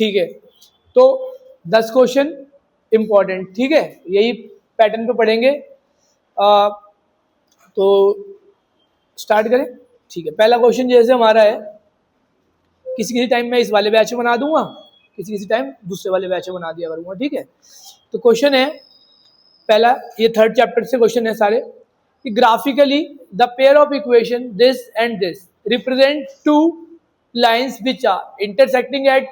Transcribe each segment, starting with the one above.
ठीक है, तो 10 क्वेश्चन इंपॉर्टेंट, ठीक है, यही पैटर्न पे पढ़ेंगे। तो स्टार्ट करें। ठीक है, पहला क्वेश्चन जैसे हमारा है, किसी किसी टाइम मैं इस वाले बैच में बना दूंगा, किसी किसी टाइम दूसरे वाले बैच में बना दिया करूंगा, ठीक है। तो क्वेश्चन है पहला, ये 3rd चैप्टर से क्वेश्चन है सारे, कि graphically the pair of equation this and this represent two lines which are intersecting at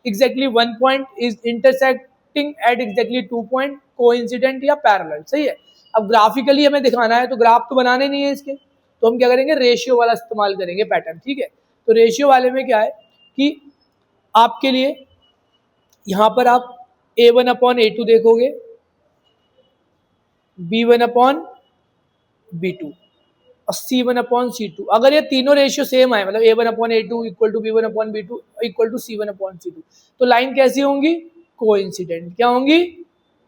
exactly 1 point, is intersecting at exactly 2 point, coincident या पैरेलल, सही है। अब ग्राफिकली हमें दिखाना है, तो ग्राफ तो बनाने नहीं है इसके, तो हम क्या करेंगे, रेशियो वाला इस्तेमाल करेंगे पैटर्न, ठीक है। तो रेशियो वाले में क्या है कि आपके लिए यहां पर आप A1/A2 देखोगे, B1/B2 और C1/C2। अगर ये तीनों रेशियो सेम आए, मतलब A1/A2 equal to B1/B2 equal to C1/C2, तो लाइन कैसी होंगी, कोइंसिडेंट। क्या होंगी,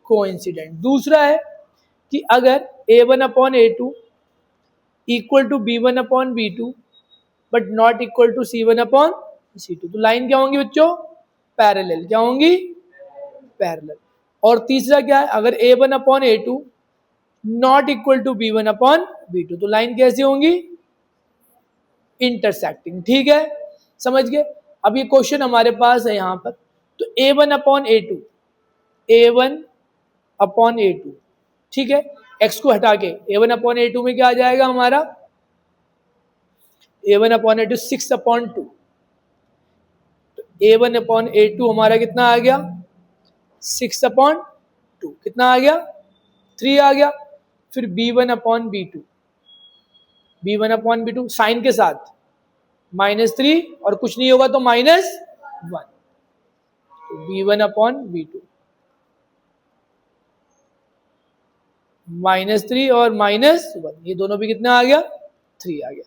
कोइंसिडेंट। दूसरा है कि अगर A1/A2 equal to B1/B2 but not equal to C1/C2, तो लाइन क्या होंगी बच्चों, पैरेलल। क्या होंगी, पैरेलल। और तीसरा क्या है, अगर A1/A2 not equal to B1/B2, तो लाइन कैसी होंगी, इंटरसेक्टिंग, ठीक है, समझ गए। अब ये क्वेश्चन हमारे पास है यहाँ पर, तो A1/A2, ठीक है, x को हटा के A1/A2 में क्या आ जाएगा हमारा, A1/A2 6/2, तो A1/A2 हमारा कितना आ गया, 6/2, कितना आ गया, 3 आ गया। फिर B1/B2 साइन के साथ -3 और कुछ नहीं होगा तो -1, तो B1/B2 -3 और -1, ये दोनों भी कितना आ गया, 3 आ गया।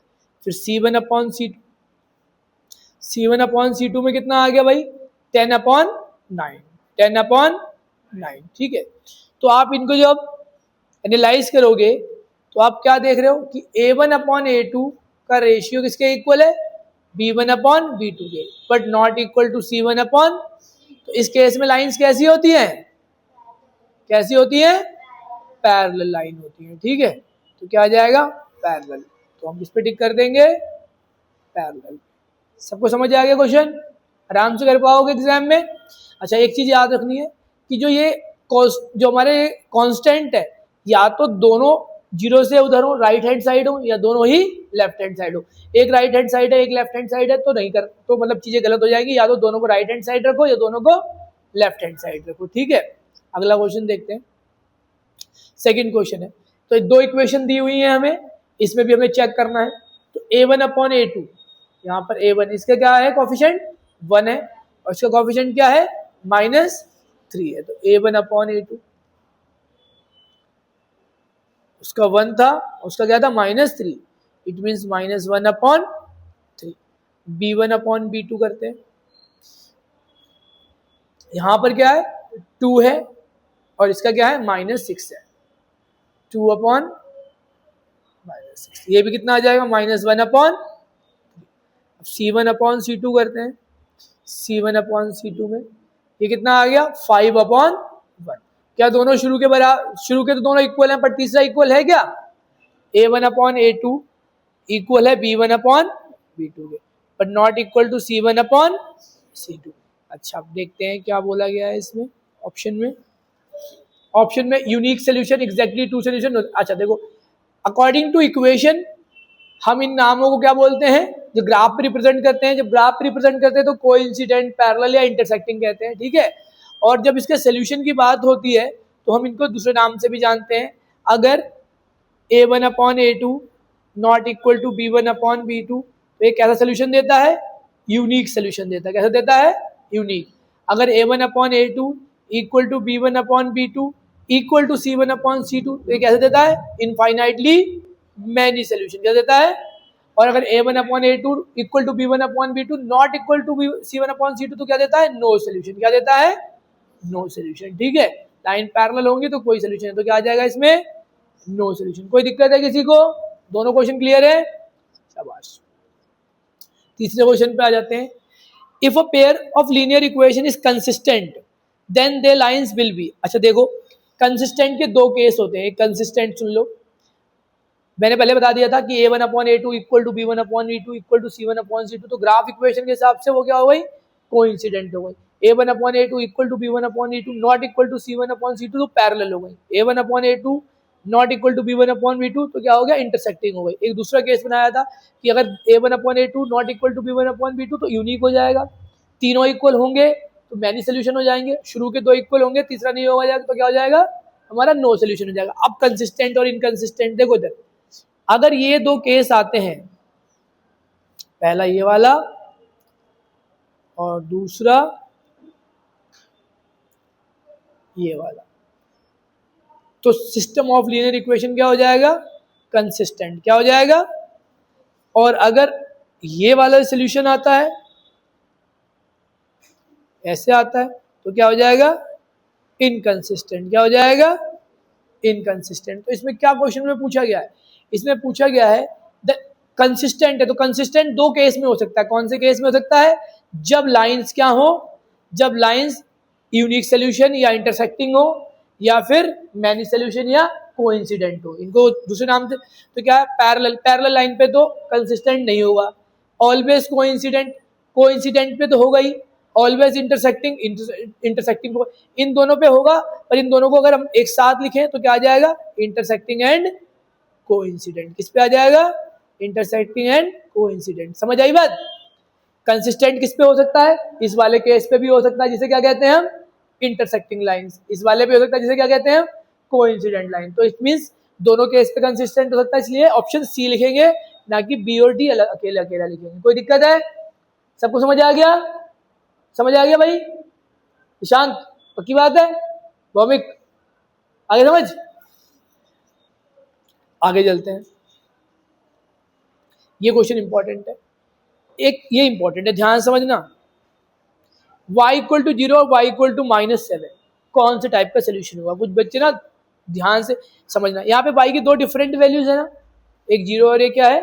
फिर C1/C2 में कितना आ गया भाई, 10/9, ठीक है। तो आप इनको जब एनालाइज करोगे तो आप क्या देख रहे हो कि A1/A2 का रेशियो किसके इक्वल है, B1/B2 के, but not equal to C1 तो इस केस में लाइंस कैसी होती हैं, कैसी होती हैं, पैरेलल लाइन होती है, ठीक है। तो क्या आ जाएगा, पैरेलल, तो हम इस पे टिक कर देंगे, पैरेलल। सबको समझ आ गया क्वेश्चन, आराम से कर पाओगे एग्जाम में। अच्छा, एक चीज याद रखनी है कि जो हमारे कांस्टेंट है, या तो दोनों जीरो से उधर हो, राइट हैंड साइड हो, या दोनों ही लेफ्ट हैंड साइड हो। एक राइट हैंड साइड है, एक लेफ्ट हैंड साइड है, तो नहीं कर, तो मतलब चीजें गलत हो जाएंगी। या तो दोनों को राइट हैंड साइड रखो या दोनों को लेफ्ट हैंड साइड रखो, ठीक है। अगला क्वेश्चन देखते हैं, सेकंड क्वेश्चन है। तो 2 इक्वेशन दी हुई है हमें, इसमें भी हमें चेक करना है। तो A1/A2, यहाँ पर A1, इसका क्या है, कोफिशिएंट 1 है, और इसका कोफिशिएंट क्या है, -3 है। तो A1/A2 उसका 1 था, उसका क्या था, -3, इट मीन्स -1/3। B1/B2 करते हैं, यहां पर क्या है, 2 है, और इसका क्या है, -6 है, 2/6, ये भी कितना आ जाएगा, -1/। C1/C2 करते हैं, C1/C2 में ये कितना आ गया, 5/1। क्या दोनों शुरू के तो दोनों इक्वल हैं, पर तीसरा इक्वल है क्या, A1/A2 इक्वल है B1/B2 के, but not equal to C1/C2। अच्छा, अब देखते हैं क्या बोला गया है इसमें ऑप्शन में यूनिक सोल्यूशन, एग्जैक्टली 2 सोल्यूशन। अच्छा देखो, अकॉर्डिंग टू इक्वेशन हम इन नामों को क्या बोलते हैं, जो ग्राफ पे रिप्रेजेंट करते हैं। जब ग्राफ पे रिप्रेजेंट करते हैं तो कोइंसिडेंट, पैरेलल या इंटरसेक्टिंग कहते हैं, ठीक है। और जब इसके सोल्यूशन की बात होती है तो हम इनको दूसरे नाम से भी जानते हैं। अगर A1/A2 not equal to B1/B2, तो ये कैसा सोल्यूशन देता है, यूनिक सोल्यूशन देता है। कैसा देता है, यूनिक। अगर A1/A2 equal to B1/B2 equal to C1/C2, तो ये कैसे देता है, इनफाइनाइटली मैनी सोल्यूशन। क्या देता है। और अगर A1/A2 equal to B1/B2 not equal to C1/C2, तो क्या देता है, नो सोल्यूशन। क्या देता है, नो सोल्यूशन, ठीक है। लाइन पैरेलल होंगी तो कोई सोल्यूशन है, तो क्या आ जाएगा इसमें, नो सोल्यूशन। कोई दिक्कत है किसी को, दोनों क्वेश्चन क्लियर है, शाबाश। तीसरे क्वेश्चन पे आ जाते हैं। If a pair of linear equation is consistent then they lines will be. अच्छा देखो, कंसिस्टेंट के दो केस होते हैं। कंसिस्टेंट सुन लो, मैंने पहले बता दिया था कि a1/a2 equal to b1/b2 equal to c1/c2, तो ग्राफ इक्वेशन के हिसाब से वो क्या हो गई, कोइंसिडेंट हो गई। a1/a2 equal to b1/b2 not equal to c1/c2 तो पैरेलल हो गई। a1/a2 not equal to b1/b2 तो क्या हो गया, इंटरसेक्टिंग हो गई। एक दूसरा केस बनाया था कि अगर a1/a2 not equal to b1/b2 तो यूनिक हो जाएगा। तीनों इक्वल होंगे तो मैनी सोल्यूशन हो जाएंगे। शुरू के दो इक्वल होंगे, तीसरा नहीं होगा जाएगा तो क्या हो जाएगा, हमारा नो सोल्यूशन हो जाएगा। अब कंसिस्टेंट और इनकंसिस्टेंट देखो इधर, अगर ये दो केस आते हैं, पहला ये वाला और दूसरा ये वाला, तो सिस्टम ऑफ लीनियर इक्वेशन क्या हो जाएगा, कंसिस्टेंट। क्या हो जाएगा, और अगर ये वाला सॉल्यूशन आता है, ऐसे आता है, तो क्या हो जाएगा, इनकंसिस्टेंट। क्या हो जाएगा, इनकंसिस्टेंट। तो इसमें क्या क्वेश्चन में पूछा गया है, इसमें पूछा गया है द कंसिस्टेंट है, तो कंसिस्टेंट दो केस में हो सकता है। कौन से केस में हो सकता है, जब लाइंस क्या हो, जब लाइंस यूनिक सोल्यूशन या इंटरसेक्टिंग हो, या फिर मैनी सोल्यूशन या कोइंसिडेंट हो। इनको दूसरे नाम से तो क्या है, पैरेलल। पैरेलल लाइन पे तो कंसिस्टेंट नहीं होगा। ऑलवेज कोइंसिडेंट, कोइंसिडेंट पे तो होगा ही। ऑलवेज इंटरसेक्टिंग, इंटरसेक्टिंग इन दोनों पे होगा। पर इन दोनों को अगर हम एक साथ लिखें तो क्या आ जाएगा, इंटरसेक्टिंग एंड कोइंसिडेंट। किस पे आ जाएगा, इंटरसेक्टिंग एंड कोइंसिडेंट। समझ आई बात। कंसिस्टेंट किस पे हो सकता है, इस वाले केस पे भी हो सकता है, जिसे क्या कहते हैं हम, इंटरसेक्टिंग लाइंस। इस वाले पे हो सकता है, जिसे क्या कहते हैं, कोइंसिडेंट लाइन। तो इट मींस दोनों केस पे कंसिस्टेंट हो सकता है, इसलिए ऑप्शन सी लिखेंगे, ना कि बी और डी अकेले अकेला लिखेंगे। कोई दिक्कत है, सबको समझ आ गया, समझ आ गया भाई, ईशांत पक्की बात है, भौमिक आगे समझ, आगे चलते हैं। ये क्वेश्चन इंपॉर्टेंट है, एक ये इंपॉर्टेंट है, ध्यान समझना। y इक्वल टू 0 और y इक्वल टू -7 कौन से टाइप का सोल्यूशन होगा। कुछ बच्चे ना ध्यान से समझना, यहाँ पे y की दो डिफरेंट वैल्यूज है ना, एक 0 और एक क्या है,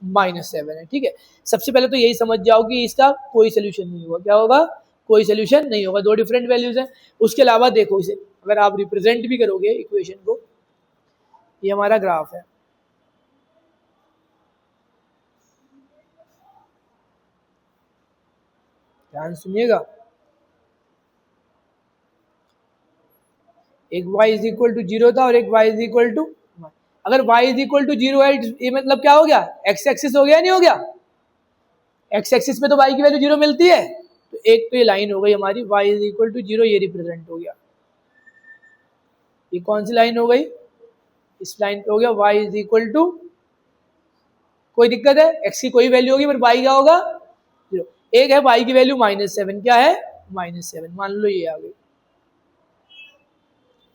-7 है। ठीक है, सबसे पहले तो यही समझ जाओ कि इसका कोई सोल्यूशन नहीं होगा। क्या होगा, कोई सोल्यूशन नहीं होगा, दो डिफरेंट वैल्यूज हैं। उसके अलावा देखो, इसे अगर आप रिप्रेजेंट भी करोगे इक्वेशन को, ये हमारा ग्राफ है, ध्यान सुनिएगा। एक y इज इक्वल टू 0 था और एक y इज इक्वल टू, अगर y इज इक्वल टू 0 है, ये मतलब क्या हो गया, x एक्सिस हो गया, नहीं हो गया। x एक्सिस पे तो y की वैल्यू 0 मिलती है, तो एक तो ये लाइन हो गई हमारी y इज इक्वल टू 0, ये रिप्रेजेंट हो गया। ये कौन सी लाइन हो गई, इस लाइन पे हो गया y इज इक्वल टू, कोई दिक्कत है, x की कोई वैल्यू होगी पर y क्या होगा, 0। एक है y की वैल्यू -7, क्या है, -7, मान लो ये आ गई,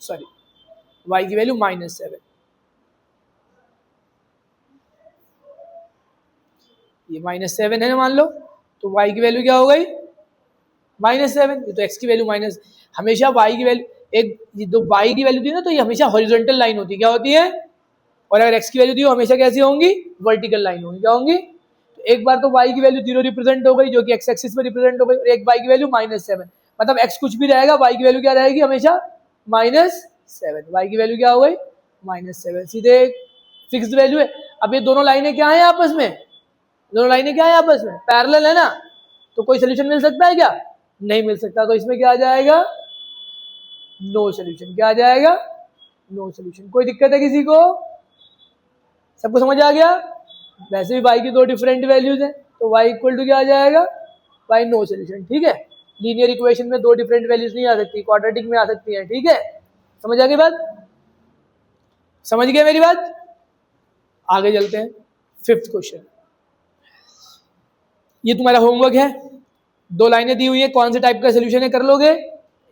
सॉरी y की वैल्यू -7, ये -7 है ना, मान लो, तो y की वैल्यू क्या हो गई, -7। ये तो x की वैल्यू माइनस, हमेशा y की वैल्यू, एक जो y की वैल्यू दी ना, तो ये हमेशा हॉरिजॉन्टल लाइन होती है, क्या होती है, और अगर x की वैल्यू दी हो हमेशा कैसी होंगी, वर्टिकल लाइन होंगी। क्या होंगी, तो एक बार तो y की वैल्यू 0 रिप्रेजेंट हो गई, जो कि x एक्सिस में रिप्रेजेंट हो गई, और एक y की वैल्यू -7, मतलब x कुछ भी रहेगा, y की वैल्यू क्या रहेगी, हमेशा -7। y की वैल्यू क्या हो गई, -7, सीधे फिक्स्ड वैल्यू है। अब ये दोनों लाइनें क्या है आपस में, दोनों लाइनें क्या है आपस में, पैरेलल है ना, तो कोई सोल्यूशन मिल सकता है क्या, नहीं मिल सकता। तो इसमें क्या आ जाएगा, नो सोल्यूशन। क्या आ जाएगा, नो सोल्यूशन। कोई दिक्कत है किसी को, सबको समझ आ गया। वैसे भी y की दो डिफरेंट वैल्यूज हैं, तो y इक्वल टू क्या आ जाएगा, y नो सोल्यूशन। ठीक है, लीनियर इक्वेशन में दो डिफरेंट वैल्यूज नहीं आ सकती, क्वाड्रेटिक में आ सकती है। ठीक है, समझ आ गई बात, समझ गए मेरी बात। आगे चलते हैं, 5th क्वेश्चन। ये तुम्हारा होमवर्क है, दो लाइनें दी हुई है, कौन से टाइप का सोल्यूशन है कर लोगे,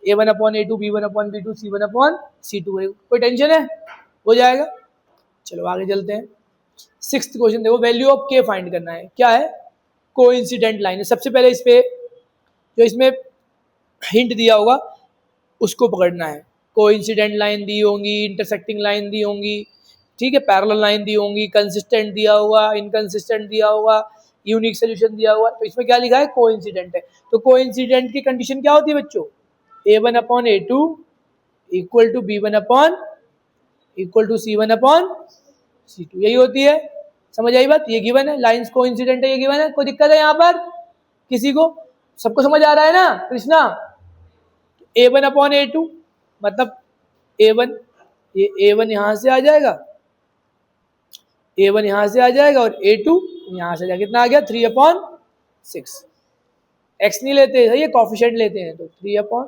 a1/a2 b1/b2 c1/c2। कोई टेंशन है, हो जाएगा। चलो आगे चलते हैं, 6th क्वेश्चन देखो, वैल्यू ऑफ k फाइंड करना है। क्या है, कोइंसिडेंट लाइन है। सबसे पहले इस पे जो इसमें हिंट दिया होगा उसको पकड़ना है। कोइंसिडेंट लाइन दी होंगी, इंटरसेक्टिंग लाइन दी होंगी, ठीक है, पैरेलल लाइन दी होंगी, कंसिस्टेंट दिया होगा, इनकंसिस्टेंट दिया होगा, यूनिक सोल्यूशन दिया हुआ है। तो इसमें क्या लिखा है, कोइंसिडेंट है। तो कोइंसिडेंट की कंडीशन क्या होती है बच्चों, A1 upon A2 equal to B1 upon equal to C1 upon C2, यही होती है। समझ आई बात, ये गिवन है, लाइंस कोइंसिडेंट है, ये गिवन है। कोई दिक्कत है यहाँ पर किसी को, सबको समझ आ रहा है ना कृष्णा। A1 अपॉन A2 मतलब A1, ये A1 यहां से आ जाएगा, A1 यहां से आ जाएगा और A2 यहां से जाएगा, कितना आ गया 3/6। x नहीं लेते, सही है, कॉफिशिएंट लेते हैं, तो 3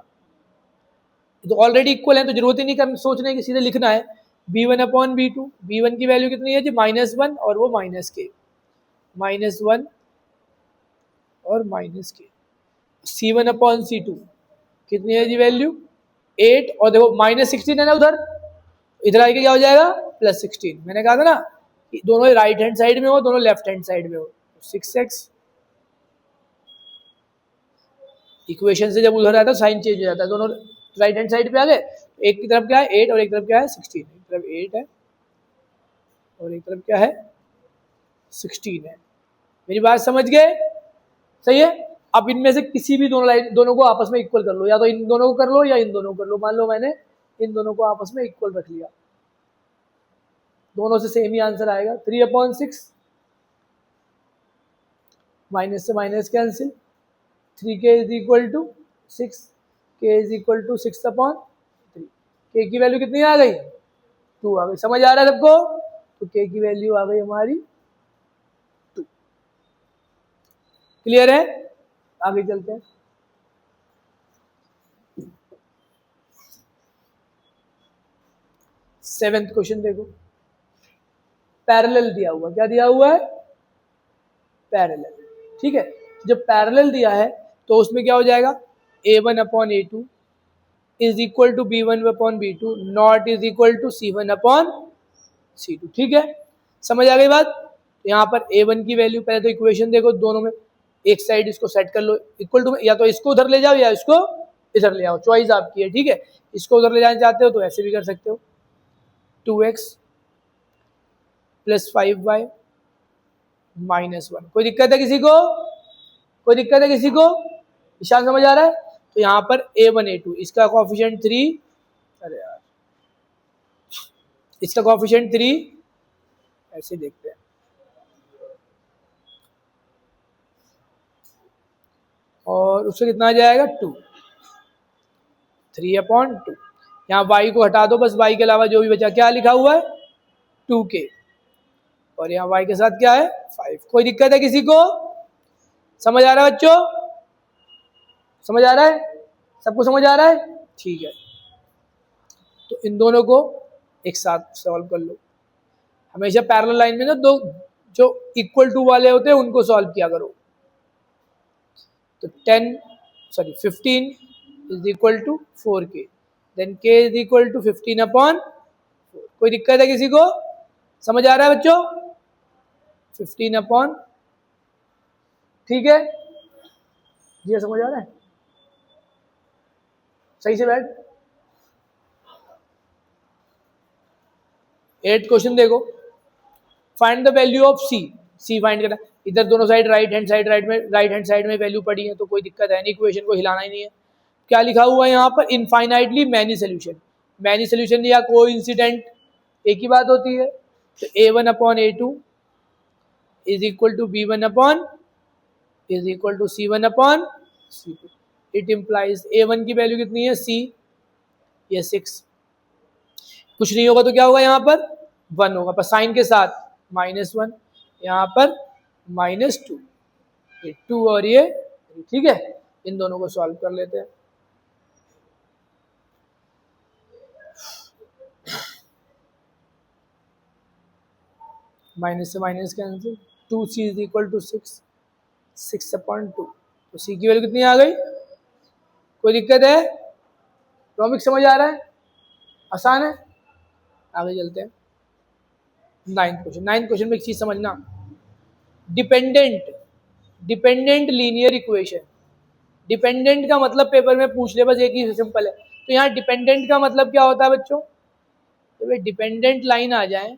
तो ऑलरेडी इक्वल है, तो जरूरत ही नहीं कर सोचने की, सीधे लिखना है B1 अपॉन B2। B1 की वैल्यू कितनी है जी, -1 और वो -k, -1 और -k। C1 अपॉन C2 कितनी है जी वैल्यू 8, और देखो -16 है ना उधर, इधर आके क्या हो जाएगा +16। मैंने कहा था ना कि दोनों राइट हैंड साइड में हो, दोनों लेफ्ट हैंड साइड में हो। 6x इक्वेशन से जब उधर आता है साइन चेंज हो जाता है, दोनों राइट हैंड साइड पे आ गए। एक की तरफ क्या है 8 और एक तरफ क्या है 16, एक तरफ 8 है और एक तरफ क्या है 16 है। मेरी बात समझ गए, सही है। अब इनमें से किसी भी दोनों को आपस में इक्वल कर लो, या तो इन दोनों को कर लो या इन दोनों को कर लो। मान लो मैंने इन दोनों को आपस में इक्वल रख लिया, दोनों से सेम ही आंसर आएगा। 3/6 माइनस से minus cancel, 3k is equal to 6, k is equal to 6/3। k की वैल्यू कितनी आ गई 2 आ गई। समझ आ रहा है सबको, तो k की वैल्यू आ गई हमारी 2। क्लियर है, आगे चलते हैं। सेवेंथ क्वेश्चन देखो, पैरेलल दिया हुआ, क्या दिया हुआ है पैरेलल, ठीक है। जब पैरेलल दिया है तो उसमें क्या हो जाएगा A1 upon A2 is equal to B1 upon B2 not is equal to C1 upon C2, ठीक है। समझ आ गई बात। तो यहाँ पर A1 की वैल्यू, पहले तो इक्वेशन देखो, दोनों में एक साइड इसको सेट कर लो इक्वल टू, या तो इसको उधर ले जाओ या इसको इधर ले आओ, चॉइस आपकी है, ठीक है। इसको उधर ले जाना चाहते हो तो ऐसे भी कर सकते हो, 2x + 5y -1। कोई दिक्कत है किसी को, कोई दिक्कत है किसी को, निशान समझ आ रहा है। तो यहाँ पर A1 A2 इसका कोएफिशिएंट 3, अरे यार इसका कोएफिशिएंट 3, ऐसे देखते हैं, और उससे कितना आ जाएगा 2, 3/2। यहाँ y को हटा दो बस, y के अलावा जो भी बचा क्या लिखा हुआ है 2k, और यहाँ y के साथ क्या है 5। कोई दिक्कत है किसी को, समझ आ रहा है बच्चों, समझ आ रहा है, सबको समझ आ रहा है, ठीक है। तो इन दोनों को एक साथ सॉल्व कर लो। हमेशा पैरेलल लाइन में ना दो जो इक्वल टू वाले होते हैं उनको सॉल्व किया करो। तो 15 is equal to 4k, then k is equal to 15/4। कोई दिक्कत है किसी को, समझ आ रहा है बच्चों 15/, ठीक है जी, समझ आ रहा है, सही से बैठ। 8th क्वेश्चन देखो, find the value of c find करना। इधर दोनों साइड राइट हैंड साइड में वैल्यू पड़ी है, तो कोई दिक्कत है नहीं, इक्वेशन को हिलाना ही नहीं है। क्या लिखा हुआ है यहाँ पर, इनफाइनाइटली मैनी सोल्यूशन या कोइंसिडेंट एक ही बात होती है। तो A1 upon A2 is equal to B1 upon is equal to C1 upon C2। It implies A1 की वैल्यू कितनी है c, ये 6, कुछ नहीं होगा तो क्या होगा यहाँ पर 1 होगा, पर साइन के साथ -1, यहाँ पर -2, ये 2 और ये, ठीक है। इन दोनों को सॉल्व कर लेते हैं। माइनस से minus cancel, 2c is equal to 6/2। तो c की वैल्यू कितनी आ गई, कोई दिक्कत है, टॉपिक समझ आ रहा है, आसान है। आगे चलते हैं 9th क्वेश्चन में एक चीज समझना, डिपेंडेंट लीनियर इक्वेशन। डिपेंडेंट का मतलब पेपर में पूछ ले, बस एक ही सिंपल है। तो यहाँ डिपेंडेंट का मतलब क्या होता है बच्चों, तो भाई डिपेंडेंट लाइन आ जाए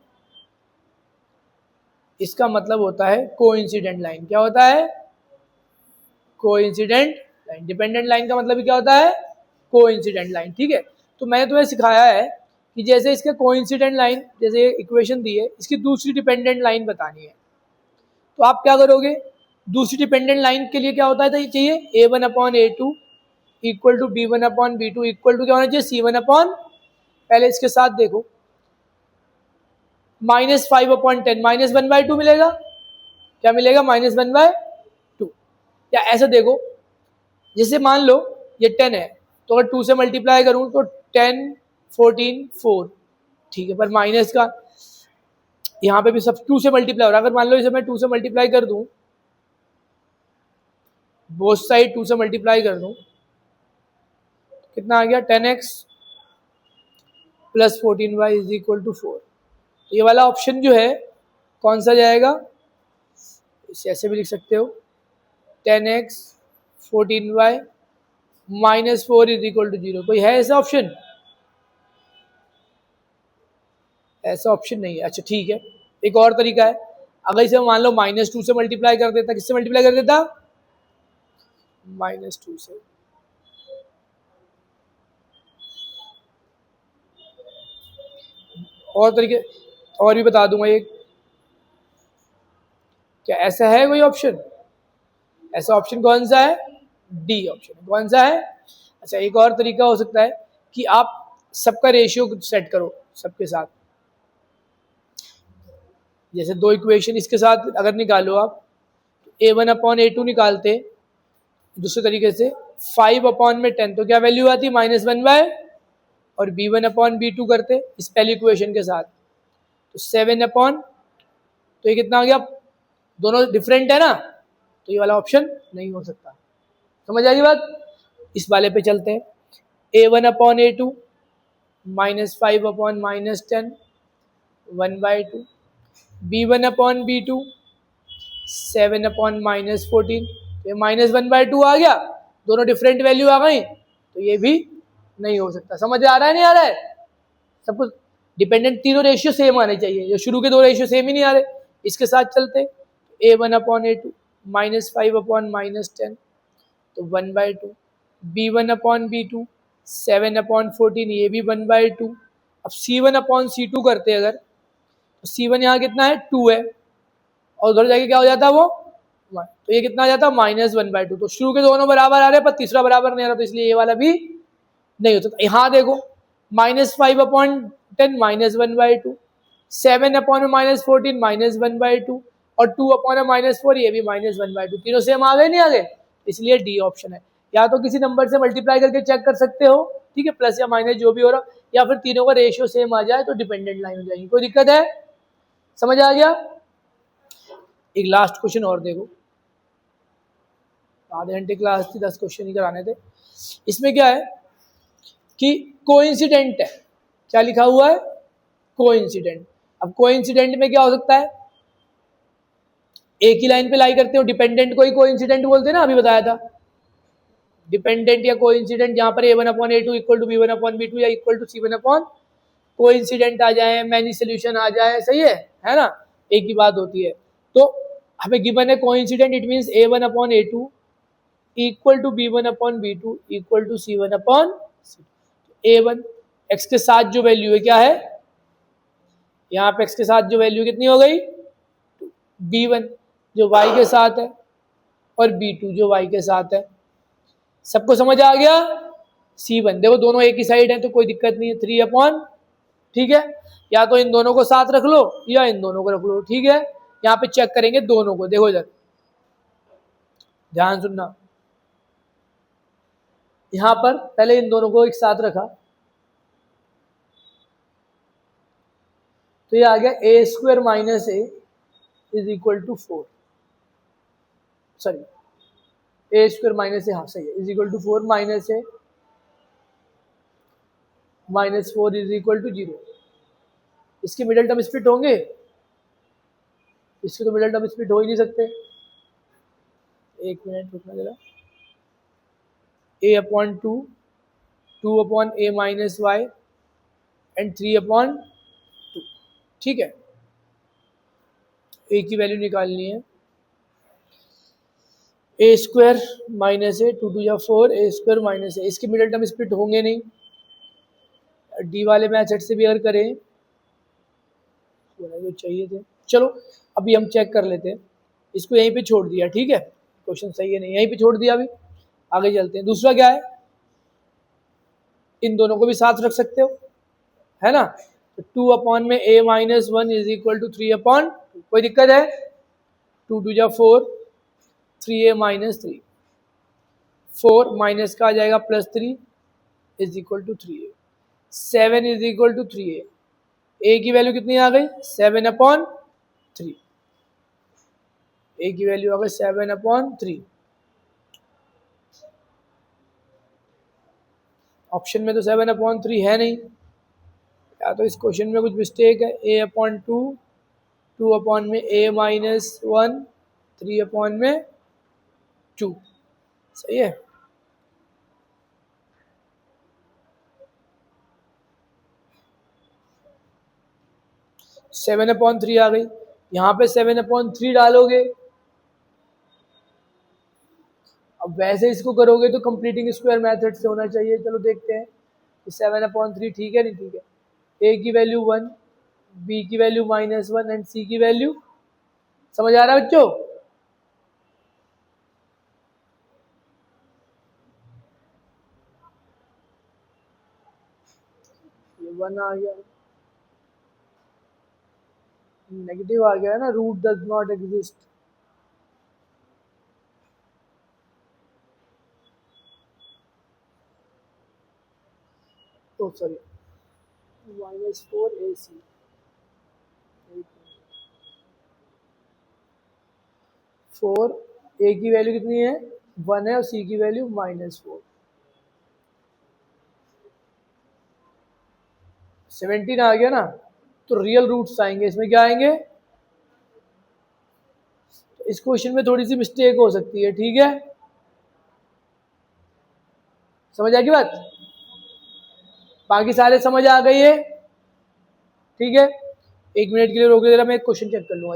इसका मतलब होता है कोइंसिडेंट लाइन। क्या होता है? Coincident line. डिपेंडेंट लाइन का मतलब क्या होता है? Coincident line. ठीक है, तो मैंने तुम्हें सिखाया है कि जैसे इसके कोइंसिडेंट लाइन, जैसे इक्वेशन दी है, इसकी दूसरी डिपेंडेंट लाइन बतानी है, तो आप क्या करोगे? दूसरी डिपेंडेंट लाइन के लिए क्या होता है चाहिए? a1/a2 equal to b1/b2 equal to क्या होना चाहिए? c1/, पहले इसके साथ देखो, -5/10 -1/2 मिलेगा। क्या मिलेगा? -1/2। या ऐसा देखो, जैसे मान लो ये 10 है, तो अगर 2 से मल्टीप्लाई करूं तो 10 14 4, ठीक है, पर माइनस का यहाँ पे भी सब 2 से मल्टीप्लाई हो रहा है। अगर मान लो इसे मैं 2 से मल्टीप्लाई कर दूं, बोथ साइड 2 से मल्टीप्लाई कर दूं, कितना आ गया? 10x plus 14y is equal to 4। ये वाला ऑप्शन जो है कौन सा जाएगा? इसे ऐसे भी लिख सकते हो, 10x 14y -4 is equal to 0। कोई है ऐसा ऑप्शन? ऐसा ऑप्शन नहीं है। अच्छा ठीक है, एक और तरीका है। अगर इसे मान लो -2 से मल्टीप्लाई कर देता, किससे मल्टीप्लाई कर देता? -2 से। और तरीके और भी बता दूंगा एक। क्या ऐसा है कोई ऑप्शन? ऐसा ऑप्शन कौन सा है? D option. कौन सा है? अच्छा, एक और तरीका हो सकता है कि आप सबका रेशियो सेट करो सबके साथ। जैसे दो इक्वेशन इसके साथ अगर निकालो आप, a1/a2 निकालते दूसरे तरीके से 5/10, तो क्या वैल्यू आती? -1/, और b1/b2 करते इस पहली इक्वेशन के साथ, तो 7/, तो ये कितना आ गया? दोनों डिफरेंट है ना, तो ये वाला ऑप्शन नहीं हो सकता। समझ आ गई बात? इस वाले पे चलते हैं। a1/a2 -5/10 1/2, b1/b2 7/-14, ये -1/2 आ गया, दोनों डिफरेंट वैल्यू आ गई, तो ये भी नहीं हो सकता। समझ आ रहा है नहीं आ रहा है? सब कुछ डिपेंडेंट, तीनों रेशियो सेम आने चाहिए, जो शुरू के दो रेशियो सेम ही नहीं आ रहे। इसके साथ चलते a1/a2 -5/10, तो 1/2, b1/b2 7/14, ये भी 1/2। अब c1/c2 करते अगर, तो c1 यहाँ कितना है? 2 है, और उधर जाके क्या हो जाता है वो 1, तो ये कितना आ जाता है? -1/2। तो शुरू के दोनों बराबर आ रहे हैं पर तीसरा बराबर नहीं आ रहा, तो इसलिए ये वाला भी नहीं हो सकता। यहाँ देखो, -5/10 -1/2, 7/14 -1/2, और 2/-4 ये भी -1/2, तीनों सेम आ गए नहीं आ गए, इसलिए डी ऑप्शन है। या तो किसी नंबर से मल्टीप्लाई करके चेक कर सकते हो, ठीक है, प्लस या माइनस जो भी हो रहा, या फिर तीनों का रेशियो सेम आ जाए तो डिपेंडेंट लाइन हो जाएगी। कोई दिक्कत है? समझ आ गया? एक लास्ट क्वेश्चन और देखो, आधे घंटे क्लास थी, 10 क्वेश्चन ही कराने थे। इसमें क्या है कि कोइंसिडेंट है। क्या लिखा हुआ है? कोइंसिडेंट। अब कोइंसिडेंट में क्या हो सकता है? एक ही लाइन पे लाई करते हो, डिपेंडेंट को ही कोइंसिडेंट बोलते हैं ना, अभी बताया था। डिपेंडेंट या कोइंसिडेंट, जहां पर a1/a2 इक्वल टू b1/b2 या इक्वल टू c1/, कोइंसिडेंट आ जाए, मैनी सोल्यूशन आ जाए, सही है ना, एक ही बात होती है। तो हमें गिवन है coincident, it means a1/a2 equal to b1/b2 equal to c1/c2। a1 x के साथ जो वैल्यू है क्या है? यहाँ पे x के साथ जो वैल्यू कितनी हो गई? b1 जो y के साथ है, और b2 जो y के साथ है। सबको समझ आ गया? c1 देखो दोनों एक ही साइड है तो कोई दिक्कत नहीं है, 3/, ठीक है, या तो इन दोनों को साथ रख लो या इन दोनों को रख लो, ठीक है। यहाँ पे चेक करेंगे दोनों को, देखो इधर ध्यान सुनना। यहां पर पहले इन दोनों को एक साथ रखा, तो ये आ गया a² minus a is equal to 4, sorry a² minus A, हाँ सही है, is equal to 4 minus a -4 is equal to 0। इसके मिडिल टर्म स्प्लिट होंगे? इसके तो मिडिल टर्म स्प्लिट हो ही नहीं सकते। एक मिनट रुकना जरा। a/2 2/a minus Y and 3/2, ठीक है। ए की वैल्यू निकालनी है, ए स्क्वायर माइनस ए, 2 या 4, ए स्क्वायर माइनस ए, इसके मिडिल टर्म स्प्लिट होंगे नहीं, डी वाले मैथड से भी अगर करें तो चाहिए थे। चलो अभी हम चेक कर लेते हैं, इसको यहीं पे छोड़ दिया, ठीक है, क्वेश्चन सही है नहीं, यहीं पे छोड़ दिया, अभी आगे चलते हैं। दूसरा क्या है, इन दोनों को भी साथ रख सकते हो, है ना, तो 2 अपॉन में a minus 1 is equal to 3 upon, कोई दिक्कत है, 2 2 या 4, 3a माइनस 3, 4 माइनस का आ जाएगा plus 3 is equal to 3a, 7 is equal to 3a, a की वैल्यू कितनी आ गई 7 अपॉन 3, a की वैल्यू आ गई 7 अपॉन 3। ऑप्शन में तो 7 अपॉन 3 है नहीं, या तो इस क्वेश्चन में कुछ मिस्टेक है, a अपॉन 2, 2 अपॉन में a माइनस 1, 3 अपॉन में 2, सही है। सेवन अपॉन 3 आ गई, यहाँ पे 7 अपॉन 3 डालोगे, अब वैसे इसको करोगे तो कंप्लीटिंग स्क्वायर मेथड से होना चाहिए। चलो देखते हैं कि 7 अपॉन 3 ठीक है नहीं ठीक है, a की वैल्यू 1, b की वैल्यू माइनस 1 एंड c की वैल्यू, समझ आ रहा है बच्चों, ये 1 आ गया, नेगेटिव आ गया है ना, रूट डज नॉट एग्जिस्ट, तो सॉरी -4ac, 4, a की वैल्यू कितनी है 1 है और c की वैल्यू -4, 17 आ गया ना, तो रियल रूट्स आएंगे, इसमें क्या आएंगे, तो इस क्वेश्चन में थोड़ी सी मिस्टेक हो सकती है, ठीक है, समझ आ गई बात, बाकी सारे समझ आ गई है, ठीक है। 1 मिनट के लिए रोक दे रहा, मैं एक क्वेश्चन चेक कर लूँगा।